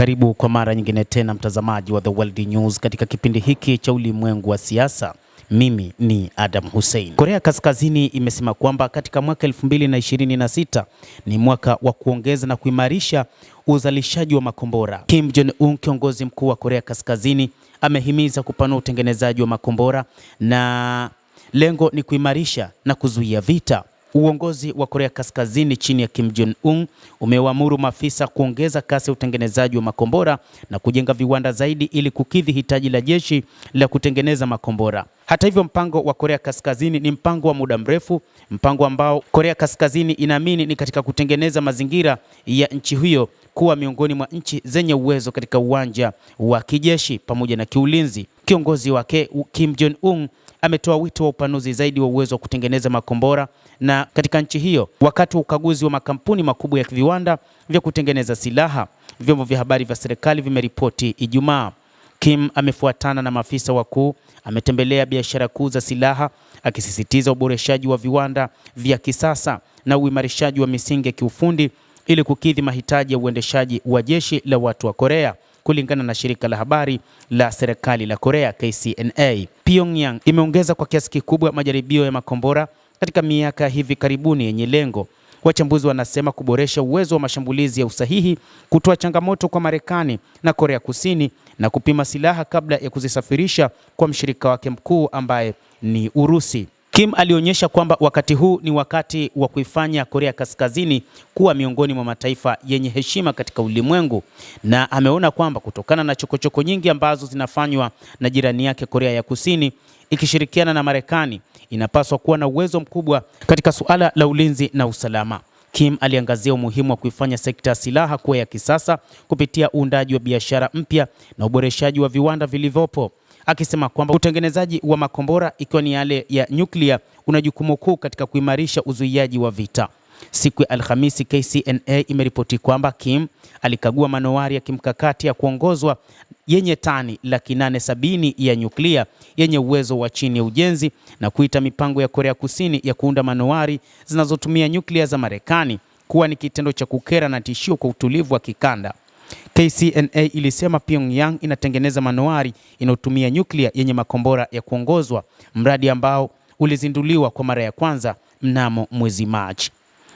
Karibu kwa mara nyingine tena mtazamaji wa The World News katika kipindi hiki cha ulimwengu wa siasa. Mimi ni Adam Hussein. Korea Kaskazini imesema kwamba katika mwaka 2026 ni mwaka wa kuongeza na kuimarisha uzalishaji wa makombora. Kim Jong-un, kiongozi mkuu wa Korea Kaskazini, amehimiza kupanua utengenezaji wa makombora na lengo ni kuimarisha na kuzuia vita. Uongozi wa Korea Kaskazini chini ya Kim Jong-un umewaamuru maafisa kuongeza kasi ya utengenezaji wa makombora na kujenga viwanda zaidi ili kukidhi hitaji la jeshi la kutengeneza makombora. Hata hivyo, mpango wa Korea Kaskazini ni mpango wa muda mrefu, mpango ambao Korea Kaskazini inaamini ni katika kutengeneza mazingira ya nchi hiyo kuwa miongoni mwa nchi zenye uwezo katika uwanja wa kijeshi pamoja na kiulinzi. Kiongozi wake Kim Jong-un ametoa wito wa upanuzi zaidi wa uwezo wa kutengeneza makombora na katika nchi hiyo wakati wa ukaguzi wa makampuni makubwa ya viwanda vya kutengeneza silaha, vyombo vya habari vya serikali vimeripoti Ijumaa. Kim amefuatana na maafisa wakuu, ametembelea biashara kuu za silaha, akisisitiza uboreshaji wa viwanda vya kisasa na uimarishaji wa misingi ya kiufundi ili kukidhi mahitaji ya uendeshaji wa jeshi la watu wa Korea. Kulingana na shirika la habari la serikali la Korea KCNA, Pyongyang imeongeza kwa kiasi kikubwa majaribio ya makombora katika miaka hivi karibuni yenye lengo, wachambuzi wanasema, kuboresha uwezo wa mashambulizi ya usahihi, kutoa changamoto kwa Marekani na Korea Kusini na kupima silaha kabla ya kuzisafirisha kwa mshirika wake mkuu ambaye ni Urusi. Kim alionyesha kwamba wakati huu ni wakati wa kuifanya Korea Kaskazini kuwa miongoni mwa mataifa yenye heshima katika ulimwengu, na ameona kwamba kutokana na chokochoko nyingi ambazo zinafanywa na jirani yake Korea ya Kusini ikishirikiana na Marekani, inapaswa kuwa na uwezo mkubwa katika suala la ulinzi na usalama. Kim aliangazia umuhimu wa kuifanya sekta ya silaha kuwa ya kisasa kupitia uundaji wa biashara mpya na uboreshaji wa viwanda vilivyopo, akisema kwamba utengenezaji wa makombora ikiwa ni yale ya nyuklia una jukumu kuu katika kuimarisha uzuiaji wa vita. Siku ya Alhamisi, KCNA imeripoti kwamba Kim alikagua manowari ya kimkakati ya kuongozwa yenye tani 870 ya nyuklia yenye uwezo wa chini ya ujenzi na kuita mipango ya Korea Kusini ya kuunda manowari zinazotumia nyuklia za Marekani kuwa ni kitendo cha kukera na tishio kwa utulivu wa kikanda. KCNA ilisema Pyongyang inatengeneza manowari inayotumia nyuklia yenye makombora ya kuongozwa, mradi ambao ulizinduliwa kwa mara ya kwanza mnamo mwezi Machi.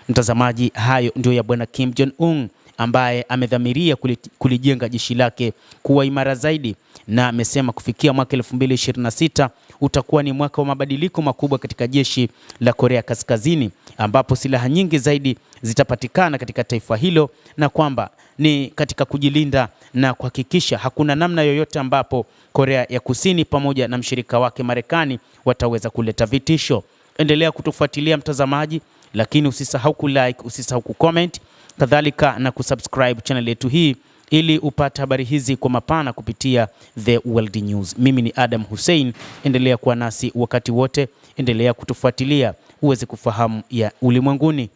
Mtazamaji, hayo ndio ya bwana Kim Jong-un ambaye amedhamiria kulijenga jeshi lake kuwa imara zaidi, na amesema kufikia mwaka 2026 utakuwa ni mwaka wa mabadiliko makubwa katika jeshi la Korea Kaskazini, ambapo silaha nyingi zaidi zitapatikana katika taifa hilo, na kwamba ni katika kujilinda na kuhakikisha hakuna namna yoyote ambapo Korea ya Kusini pamoja na mshirika wake Marekani wataweza kuleta vitisho. Endelea kutufuatilia mtazamaji, lakini usisahau kulike, usisahau kucomment, kadhalika na kusubscribe channel yetu hii ili upate habari hizi kwa mapana kupitia The World News. Mimi ni Adam Hussein, endelea kuwa nasi wakati wote, endelea kutufuatilia uweze kufahamu ya ulimwenguni.